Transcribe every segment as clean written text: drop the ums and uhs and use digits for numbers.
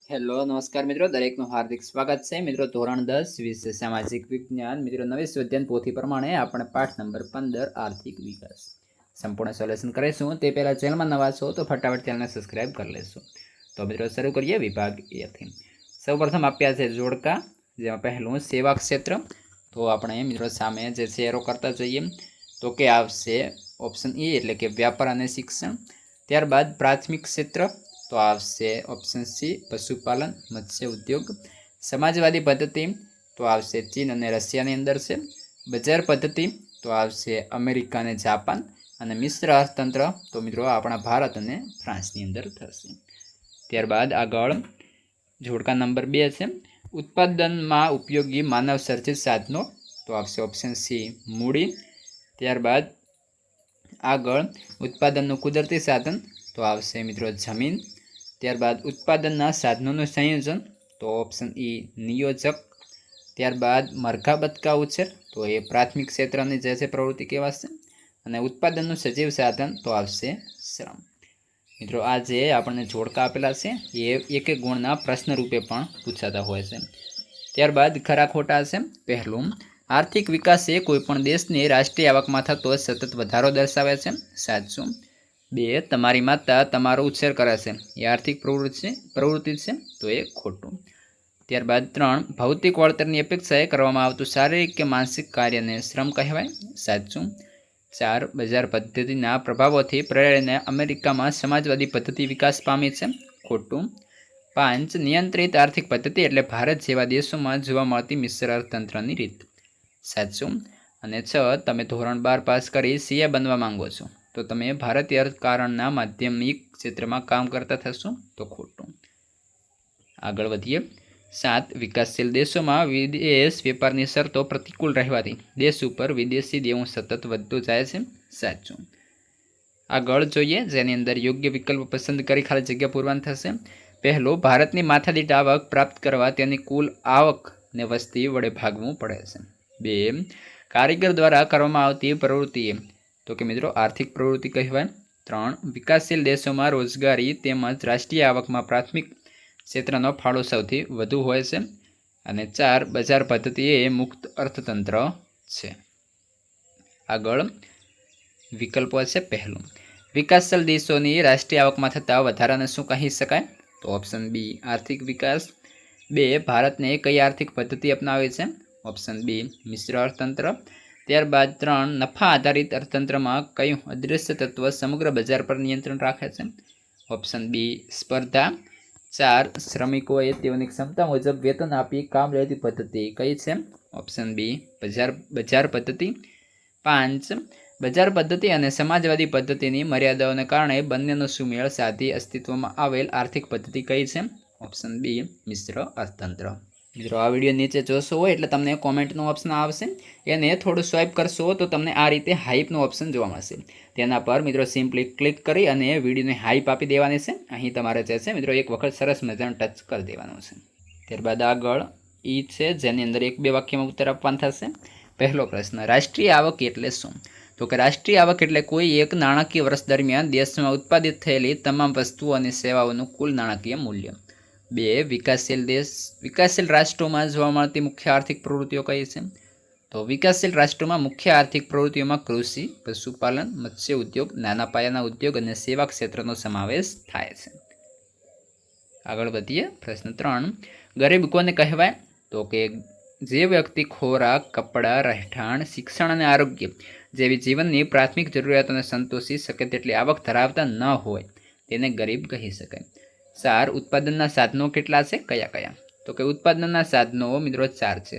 Hello નમસ્કાર મિત્રો, દરેકનું હાર્દિક સ્વાગત છે મિત્રો। ધોરણ 10 વિષય સામાજિક વિજ્ઞાન મિત્રો નવી સ્વાધ્યાયન પોથી પ્રમાણે આપણે પાઠ નંબર 15 આર્થિક વિકાસ સંપૂર્ણ સોલ્યુશન કરીશું। તે પહેલાં ચેનલમાં નવા છો તો ફટાફટ ચેનલને સબસ્ક્રાઇબ કરી લેશો। તો મિત્રો શરૂ કરીએ વિભાગ એ થી। સૌપ્રથમ આપ્યા છે જોડકા, જેમાં પહેલું સેવા ક્ષેત્ર। તો આપણે મિત્રો સામે જે છે એરો કરતા જઈએ તો કે આવશે ઓપ્શન એ એટલે કે વ્યાપાર અને શિક્ષણ। ત્યારબાદ પ્રાથમિક ક્ષેત્ર તો આવશે ઓપ્શન સી પશુપાલન મત્સ્ય ઉદ્યોગ। સમાજવાદી પદ્ધતિ તો આવશે ચીન અને રશિયાની અંદર છે। બજાર પદ્ધતિ તો આવશે અમેરિકા અને જાપાન। અને મિશ્ર અર્થતંત્ર તો મિત્રો આપણા ભારત અને ફ્રાન્સની અંદર થશે। ત્યારબાદ આગળ જોડકા નંબર 2 છે ઉત્પાદનમાં ઉપયોગી માનવ સર્જિત સાધનો તો આવશે ઓપ્શન સી મૂડી। ત્યારબાદ આગળ ઉત્પાદનનું કુદરતી સાધન તો આવશે મિત્રો જમીન। ત્યારબાદ ઉત્પાદનના સાધનોનું સંયોજન તો ઓપ્શન ઈ નિયોજક। ત્યારબાદ મરઘા બતકા ઉછેર તો એ પ્રાથમિક ક્ષેત્રની જે છે પ્રવૃત્તિ કહેવાશે। અને ઉત્પાદનનું સજીવ સાધન તો આવશે શ્રમ। મિત્રો આ જે આપણને જોડકા આપેલા છે એ એક એક ગુણના પ્રશ્ન રૂપે પણ પૂછાતા હોય છે। ત્યારબાદ ખરા ખોટા છે। પહેલું, આર્થિક વિકાસ એ કોઈપણ દેશની રાષ્ટ્રીય આવકમાં થતો સતત વધારો દર્શાવે છે, સાચું। 2, તમારી માતા તમારો ઉછેર કરે છે એ આર્થિક પ્રવૃત્તિ છે તો એ ખોટું। ત્યારબાદ 3, ભૌતિક વળતરની અપેક્ષાએ કરવામાં આવતું શારીરિક કે માનસિક કાર્યને શ્રમ કહેવાય, સાચું। 4, બજાર પદ્ધતિના પ્રભાવોથી પ્રેરાઈને અમેરિકામાં સમાજવાદી પદ્ધતિ વિકાસ પામી છે, ખોટું। 5, નિયંત્રિત આર્થિક પદ્ધતિ એટલે ભારત જેવા દેશોમાં જોવા મળતી મિશ્ર અર્થતંત્રની રીત, સાચું। અને 6, તમે ધોરણ 12 પાસ કરી સીએ બનવા માંગો છો તો તમે ભારતીય અર્થકારણના માધ્યમિક ક્ષેત્રમાં કામ કરતા થશો તો ખોટું। આગળ વધીએ। 7, વિકાસશીલ દેશોમાં વિદેશ વેપારની શરતો પ્રતિકૂળ રહેવાથી દેશ ઉપર વિદેશી દેવું સતત વધતું જાય છે, સાચું। આગળ જોઈએ જેની અંદર યોગ્ય વિકલ્પ પસંદ કરી ખાલી જગ્યા પૂરવાની થશે। પહેલો, ભારતની માથાદીઠ આવક પ્રાપ્ત કરવા તેની કુલ આવકને વસ્તી વડે ભાગવું પડે છે। 2, કારીગર દ્વારા કરવામાં આવતી પ્રવૃત્તિએ તો કે મિત્રો આર્થિક પ્રવૃત્તિ કહેવાય। 3, વિકાસશીલ દેશોમાં રોજગારી તેમજ રાષ્ટ્રીય આવકમાં પ્રાથમિક ક્ષેત્રનો ફાળો સૌથી વધુ હોય છે। અને 4, બજાર પદ્ધતિ એ મુક્ત અર્થતંત્ર છે। આગળ વિકલ્પો છે। પહેલું, વિકાસશીલ દેશોની રાષ્ટ્રીય આવકમાં થતા વધારાને શું કહી શકાય તો ઓપ્શન બી આર્થિક વિકાસ। 2, ભારતને કઈ આર્થિક પદ્ધતિ અપનાવે છે ઓપ્શન બી મિશ્ર અર્થતંત્ર। ત્યારબાદ 3, નફા આધારિત અર્થતંત્રમાં કયું અદૃશ્ય તત્વ સમગ્ર બજાર પર નિયંત્રણ રાખે છે ઓપ્શન બી સ્પર્ધા। 4, શ્રમિકોએ તેઓની ક્ષમતા મુજબ વેતન આપી કામ લેતી પદ્ધતિ કઈ છે ઓપ્શન બી બજાર પદ્ધતિ। 5, બજાર પદ્ધતિ અને સમાજવાદી પદ્ધતિની મર્યાદાઓને કારણે બંનેનો સુમેળ સાધી અસ્તિત્વમાં આવેલ આર્થિક પદ્ધતિ કઈ છે ઓપ્શન બી મિશ્ર અર્થતંત્ર। મિત્રો આ વિડીયો નીચે જોશો હોય એટલે તમને કોમેન્ટનું ઓપ્શન આવશે, એને થોડું સ્વાઇપ કરશો તો તમને આ રીતે હાઇપનું ઓપ્શન જોવા મળશે। તેના પર મિત્રો સિમ્પલી ક્લિક કરી અને વિડીયોને હાઇપ આપી દેવાની છે। અહીં તમારે જે છે મિત્રો એક વખત સરસ મજાનું ટચ કરી દેવાનું છે। ત્યારબાદ આગળ ઈ છે જેની અંદર 1-2 વાક્યમાં ઉત્તર આપવાનો થશે। પહેલો પ્રશ્ન, રાષ્ટ્રીય આવક એટલે શું તો કે રાષ્ટ્રીય આવક એટલે કોઈ એક નાણાકીય વર્ષ દરમિયાન દેશમાં ઉત્પાદિત થયેલી તમામ વસ્તુઓ અને સેવાઓનું કુલ નાણાકીય મૂલ્ય। 2, વિકાસશીલ રાષ્ટ્રોમાં જોવા મળતી મુખ્ય આર્થિક પ્રવૃત્તિઓ કઈ છે તો વિકાસશીલ રાષ્ટ્રોમાં મુખ્ય આર્થિક પ્રવૃત્તિઓમાં કૃષિ, પશુપાલન, મત્સ્ય ઉદ્યોગ, નાના પાયાના ઉદ્યોગ અને સેવા ક્ષેત્રનો સમાવેશ થાય છે। આગળ વધીએ। પ્રશ્ન 3, ગરીબ કોને કહેવાય તો કે જે વ્યક્તિ ખોરાક, કપડાં, રહેઠાણ, શિક્ષણ અને આરોગ્ય જેવી જીવનની પ્રાથમિક જરૂરિયાતોને સંતોષી શકે તેટલી આવક ધરાવતા ન હોય તેને ગરીબ કહી શકાય। 4, ઉત્પાદનના સાધનો કેટલા છે, કયા કયા તો કે ઉત્પાદનના સાધનો મિત્રો 4 છે,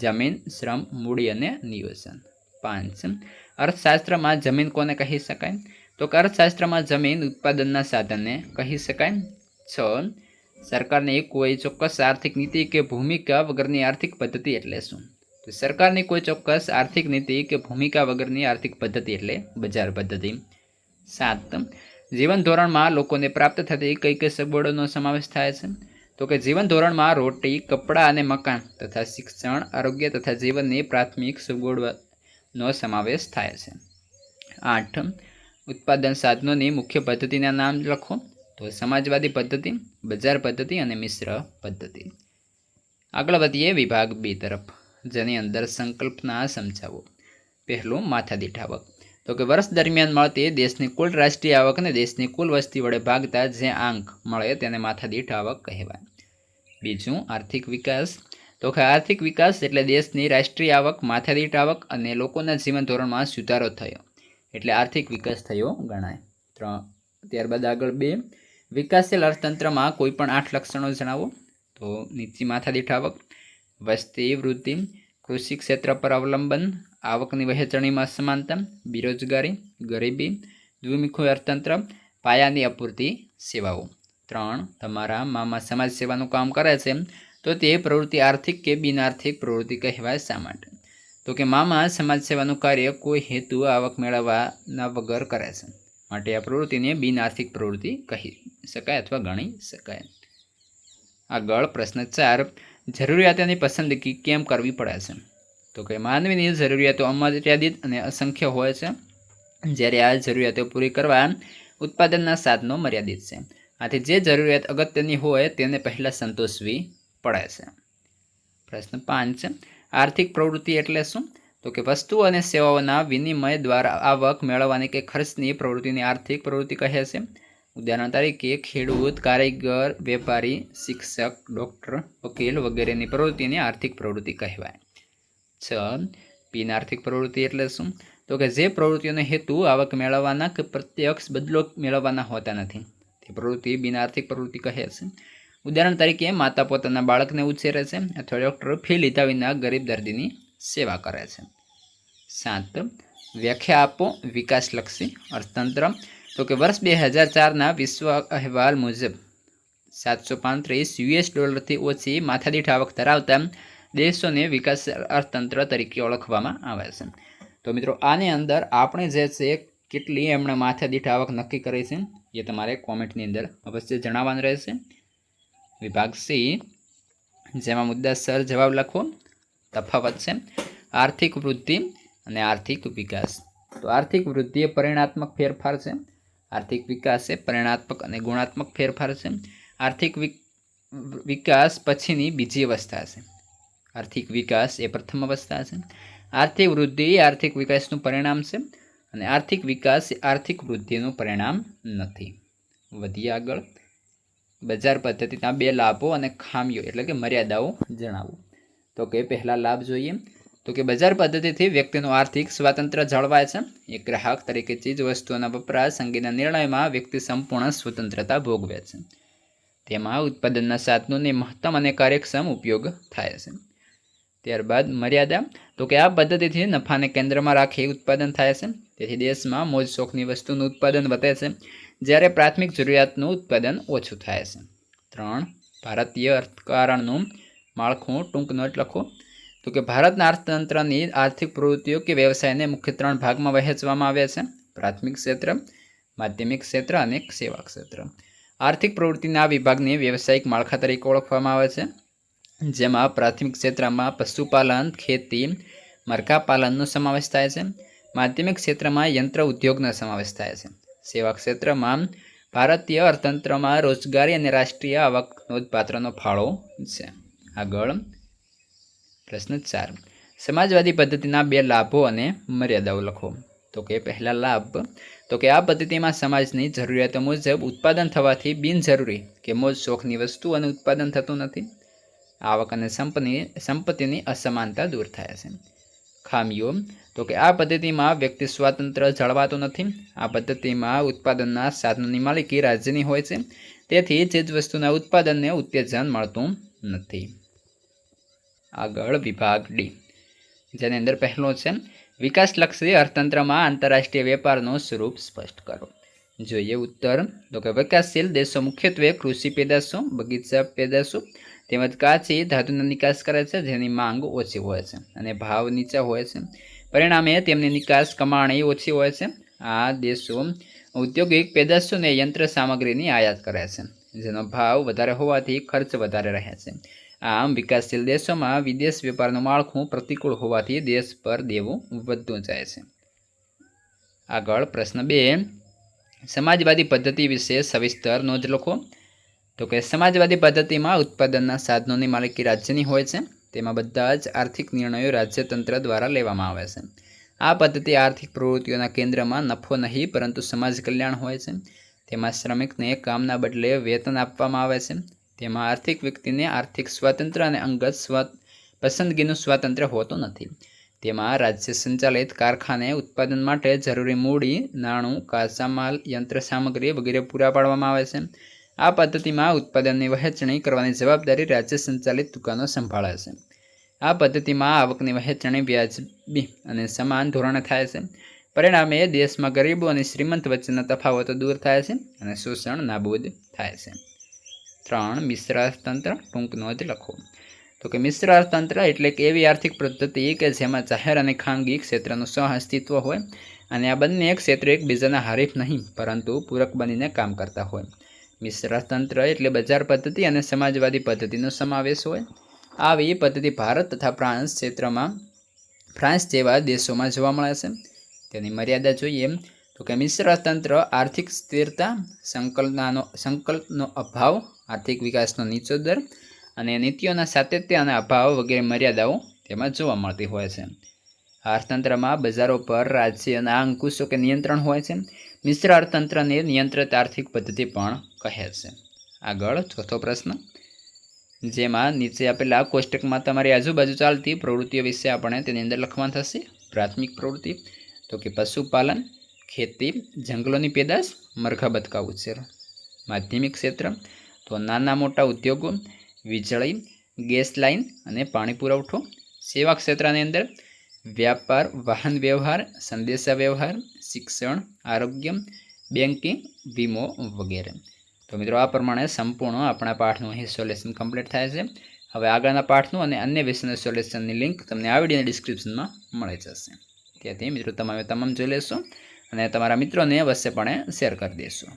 જમીન, શ્રમ, મૂડી અને નિયોજન। 5, અર્થશાસ્ત્રમાં જમીન કોને કહી શકાય તો કે અર્થશાસ્ત્રમાં જમીન ઉત્પાદનના સાધનને કહી શકાય। 6, સરકારની કોઈ ચોક્કસ આર્થિક નીતિ કે ભૂમિકા વગરની આર્થિક પદ્ધતિ એટલે શું તો સરકારની કોઈ ચોક્કસ આર્થિક નીતિ કે ભૂમિકા વગરની આર્થિક પદ્ધતિ એટલે બજાર પદ્ધતિ। 7, જીવન ધોરણમાં લોકોને પ્રાપ્ત થતી કઈ કઈ સગવડોનો સમાવેશ થાય છે તો કે જીવન ધોરણમાં રોટી, કપડાં અને મકાન તથા શિક્ષણ, આરોગ્ય તથા જીવનની પ્રાથમિક સગવડનો સમાવેશ થાય છે। 8, ઉત્પાદન સાધનોની મુખ્ય પદ્ધતિના નામ લખો તો સમાજવાદી પદ્ધતિ, બજાર પદ્ધતિ અને મિશ્ર પદ્ધતિ. આગળ વધીએ વિભાગ બી તરફ, જેની અંદર સંકલ્પના સમજાવો. પહેલું માથાદીઠ આવક. તો કે વર્ષ દરમિયાન મળતી દેશની કુલ રાષ્ટ્રીય આવક અને દેશની કુલ વસ્તી વડે ભાગતા જે આંક મળે તેને માથાદીઠ આવક કહેવાય. બીજું આર્થિક વિકાસ. તો કે આર્થિક વિકાસ એટલે દેશની રાષ્ટ્રીય આવક, માથાદીઠ આવક અને લોકોના જીવન ધોરણમાં સુધારો થયો એટલે આર્થિક વિકાસ થયો ગણાય. ત્યારબાદ આગળ બે, વિકાસશીલ અર્થતંત્રમાં કોઈ પણ 8 લક્ષણો જણાવો. તો નીચી માથાદીઠ આવક, વસ્તી વૃદ્ધિ, કૃષિ ક્ષેત્ર પર અવલંબન, આવકની વહેંચણીમાં સમાનતા, બેરોજગારી, ગરીબી, દ્વિમુખી અર્થતંત્ર, પાયાની અપૂરતી સેવાઓ. 3, તમારા મામા સમાજ સેવાનું કામ કરે છે તો તે પ્રવૃત્તિ આર્થિક કે બિનઆર્થિક પ્રવૃત્તિ કહેવાય. શા માટે? તો કે મામા સમાજ સેવાનું કાર્ય કોઈ હેતુ આવક મેળવવાના વગર કરે છે, માટે આ પ્રવૃત્તિને બિનઆર્થિક પ્રવૃત્તિ કહી શકાય અથવા ગણી શકાય. આગળ પ્રશ્ન 4, જરૂરિયાતોની પસંદગી કેમ કરવી પડે છે? તો કે માનવીની જરૂરિયાતો અમર્યાદિત અને અસંખ્ય હોય છે, જ્યારે આ જરૂરિયાતો પૂરી કરવા ઉત્પાદનના સાધનો મર્યાદિત છે. આથી જે જરૂરિયાત અગત્યની હોય તેને પહેલાં સંતોષવી પડે છે. પ્રશ્ન 5, આર્થિક પ્રવૃત્તિ એટલે શું? તો કે વસ્તુઓ અને સેવાઓના વિનિમય દ્વારા આવક મેળવવાની કે ખર્ચની પ્રવૃત્તિની આર્થિક પ્રવૃત્તિ કહે છે. ઉદાહરણ તરીકે ખેડૂત, કારીગર, વેપારી, શિક્ષક, ડૉક્ટર, વકીલ વગેરેની પ્રવૃત્તિને આર્થિક પ્રવૃત્તિ કહેવાય. 6, બિનઆર્થિક પ્રવૃત્તિ એટલે શું? તો કે જે પ્રવૃત્તિઓનો હેતુ આવક મેળવવાના કે પ્રત્યક્ષ બદલો મેળવવાના હોતા નથી તે પ્રવૃત્તિ બિનઆર્થિક પ્રવૃત્તિ કહે છે. ઉદાહરણ તરીકે માતા પોતાના બાળકને ઉછેરે છે અથવા ડૉક્ટર ફી લીધા વિના ગરીબ દર્દીની સેવા કરે છે. 7, વ્યાખ્યા આપો વિકાસલક્ષી અર્થતંત્ર. તો કે વર્ષ 2004ના વિશ્વ અહેવાલ મુજબ $735 ઓછી માથાદીઠ આવક ધરાવતા દેશોને વિકાસ અર્થતંત્ર તરીકે ઓળખવામાં આવે છે. તો મિત્રો આની અંદર આપણે જે છે કેટલી એમણે માથાદીઠ આવક નક્કી કરી છે એ તમારે કોમેન્ટની અંદર અવશ્ય જણાવવાનું રહેશે. વિભાગ સી, જેમાં મુદ્દાસર જવાબ લખો. તફાવત છે આર્થિક વૃદ્ધિ અને આર્થિક વિકાસ. તો આર્થિક વૃદ્ધિ એ પરિણાત્મક ફેરફાર છે, આર્થિક વિકાસ એ પરિણાત્મક અને ગુણાત્મક ફેરફાર છે. આર્થિક વિકાસ પછીની બીજી અવસ્થા છે, આર્થિક વિકાસ એ પ્રથમ અવસ્થા છે. આર્થિક વૃદ્ધિ એ આર્થિક વિકાસનું પરિણામ છે અને આર્થિક વિકાસ એ આર્થિક વૃદ્ધિનું પરિણામ નથી. વધીએ આગળ. બજાર પદ્ધતિના 2 લાભો અને ખામીઓ એટલે કે મર્યાદાઓ જણાવો. તો કે પહેલા લાભ જોઈએ. તો કે બજાર પદ્ધતિથી વ્યક્તિનું આર્થિક સ્વાતંત્ર્ય જળવાય છે. એક ગ્રાહક તરીકે ચીજ વસ્તુઓના વપરાશ અંગેના નિર્ણયમાં વ્યક્તિ સંપૂર્ણ સ્વતંત્રતા ભોગવે છે. તેમાં ઉત્પાદનના સાધનોને મહત્તમ અને કાર્યક્ષમ ઉપયોગ થાય છે. ત્યારબાદ મર્યાદા. તો કે આ પદ્ધતિથી નફાને કેન્દ્રમાં રાખી ઉત્પાદન થાય છે, તેથી દેશમાં મોજ શોખની વસ્તુનું ઉત્પાદન વધે છે, જ્યારે પ્રાથમિક જરૂરિયાતનું ઉત્પાદન ઓછું થાય છે. 3, ભારતીય અર્થકારણનું માળખું. ટૂંક નોટ લખો. તો કે ભારતના અર્થતંત્રની આર્થિક પ્રવૃત્તિઓ કે વ્યવસાયને મુખ્ય 3 ભાગમાં વહેંચવામાં આવ્યા છે: પ્રાથમિક ક્ષેત્ર, માધ્યમિક ક્ષેત્ર અને સેવા ક્ષેત્ર. આર્થિક પ્રવૃત્તિના વિભાગને વ્યવસાયિક માળખા તરીકે ઓળખવામાં આવે છે, જેમાં પ્રાથમિક ક્ષેત્રમાં પશુપાલન, ખેતી, મરઘાપાલનનો સમાવેશ થાય છે. માધ્યમિક ક્ષેત્રમાં યંત્ર ઉદ્યોગનો સમાવેશ થાય છે. સેવા ક્ષેત્રમાં ભારતીય અર્થતંત્રમાં રોજગારી અને રાષ્ટ્રીય આવક નોંધપાત્રનો ફાળો છે. આગળ પ્રશ્ન 4, સમાજવાદી પદ્ધતિના 2 લાભો અને મર્યાદાઓ લખો. તો કે પહેલા લાભ. તો કે આ પદ્ધતિમાં સમાજની જરૂરિયાતો મુજબ ઉત્પાદન થવાથી બિનજરૂરી કે મોજ શોખની વસ્તુઓનું ઉત્પાદન થતું નથી. આવક અને સંપત્તિની અસમાનતા દૂર થાય છે. ખામીઓ. તો કે આ પદ્ધતિમાં વ્યક્તિ સ્વાતંત્ર્ય જળવાતું નથી. આ પદ્ધતિમાં ઉત્પાદનના સાધનોની માલિકી રાજ્યની હોય છે, તેથી ચીજ વસ્તુના ઉત્પાદનને ઉત્તેજન મળતું નથી. આગળ વિભાગ ડી, જેની અંદર પહેલો છે વિકાસલક્ષી અર્થતંત્રમાં આંતરરાષ્ટ્રીય વેપારનું સ્વરૂપ સ્પષ્ટ કરો. જોઈએ ઉત્તર. તો કે વિકાસશીલ દેશો મુખ્યત્વે કૃષિ પેદાશો, બગીચા પેદાશો તેમજ કાચી ધાતુનો નિકાસ કરે છે, જેની માંગ ઓછી હોય છે અને ભાવ નીચા હોય છે. પરિણામે તેમની નિકાસ કમાણી ઓછી હોય છે. આ દેશો ઔદ્યોગિક પેદાશો અને યંત્ર સામગ્રીની આયાત કરે છે, જેનો ભાવ વધારે હોવાથી ખર્ચ વધારે રહે છે. આમ વિકાસશીલ દેશોમાં વિદેશ વેપારનું માળખું પ્રતિકૂળ હોવાથી દેશ પર દેવું વધતું જાય છે. આગળ પ્રશ્ન 2, સમાજવાદી પદ્ધતિ વિશે સવિસ્તર નોંધ લખો. તો કે સમાજવાદી પદ્ધતિમાં ઉત્પાદનના સાધનોની માલિકી રાજ્યની હોય છે. તેમાં બધા જ આર્થિક નિર્ણયો રાજ્યતંત્ર દ્વારા લેવામાં આવે છે. આ પદ્ધતિ આર્થિક પ્રવૃત્તિઓના કેન્દ્રમાં નફો નહીં પરંતુ સમાજ કલ્યાણ હોય છે. તેમાં શ્રમિકને કામના બદલે વેતન આપવામાં આવે છે. તેમાં આર્થિક વ્યક્તિને આર્થિક સ્વાતંત્ર્ય અને અંગત પસંદગીનું સ્વાતંત્ર્ય હોતું નથી. તેમાં રાજ્ય સંચાલિત કારખાને ઉત્પાદન માટે જરૂરી મૂડી, નાણું, કાચા માલ, યંત્ર સામગ્રી વગેરે પૂરા પાડવામાં આવે છે. આ પદ્ધતિમાં ઉત્પાદનની વહેંચણી કરવાની જવાબદારી રાજ્ય સંચાલિત દુકાનો સંભાળે છે. આ પદ્ધતિમાં આવકની વહેંચણી વ્યાજબી અને સમાન ધોરણે થાય છે. પરિણામે દેશમાં ગરીબો અને શ્રીમંત વચ્ચેના તફાવતો દૂર થાય છે અને શોષણ નાબૂદ થાય છે. 3. મિશ્ર અર્થતંત્ર. ટૂંક નોંધ લખો. તો કે મિશ્ર અર્થતંત્ર એટલે કે એવી આર્થિક પદ્ધતિ કે જેમાં જાહેર અને ખાનગી ક્ષેત્રનું સહઅસ્તિત્વ હોય અને આ બંને ક્ષેત્રો એકબીજાના હરીફ નહીં પરંતુ પૂરક બનીને કામ કરતા હોય. મિશ્ર અર્થતંત્ર એટલે બજાર પદ્ધતિ અને સમાજવાદી પદ્ધતિનો સમાવેશ હોય. આવી પદ્ધતિ ભારત તથા ફ્રાન્સ જેવા દેશોમાં જોવા મળે છે. તેની મર્યાદા જોઈએ તો કે મિશ્ર અર્થતંત્ર આર્થિક સ્થિરતા, સંકલ્પનો અભાવ, આર્થિક વિકાસનો નીચો દર અને નીતિઓના સાતત્ય અને અભાવ વગેરે મર્યાદાઓ તેમાં જોવા મળતી હોય છે. અર્થતંત્રમાં બજારો પર રાજ્યના અંકુશો કે નિયંત્રણ હોય છે. મિશ્ર અર્થતંત્રને નિયંત્રિત આર્થિક પદ્ધતિ પણ કહે છે. આગળ ચોથો પ્રશ્ન, જેમાં નીચે આપેલા કોષ્ટકમાં તમારી આજુબાજુ ચાલતી પ્રવૃત્તિઓ વિશે આપણે તેની અંદર લખવાનું થશે. પ્રાથમિક પ્રવૃત્તિ તો કે પશુપાલન, ખેતી, જંગલોની પેદાશ, મરઘા બતકા ઉછેર. માધ્યમિક ક્ષેત્ર તો નાના મોટા ઉદ્યોગો, વીજળી, ગેસ લાઇન અને પાણી પુરવઠો. સેવા ક્ષેત્રની અંદર વ્યાપાર, વાહન વ્યવહાર, સંદેશા વ્યવહાર, શિક્ષણ, આરોગ્ય, બેન્કિંગ, વીમો વગેરે. તો મિત્રો આ પ્રમાણે સંપૂર્ણ આપણા પાઠનું અહીં સોલ્યુશન કમ્પ્લીટ થાય છે. હવે આગળના પાઠનું અને અન્ય વિષયના સોલ્યુશનની લિંક તમને આ વિડીયોની ડિસ્ક્રિપ્શનમાં મળી જશે. ત્યાંથી મિત્રો તમામ જોઈ લેશો અને તમારા મિત્રોને અવશ્યપણે શેર કરી દેશો.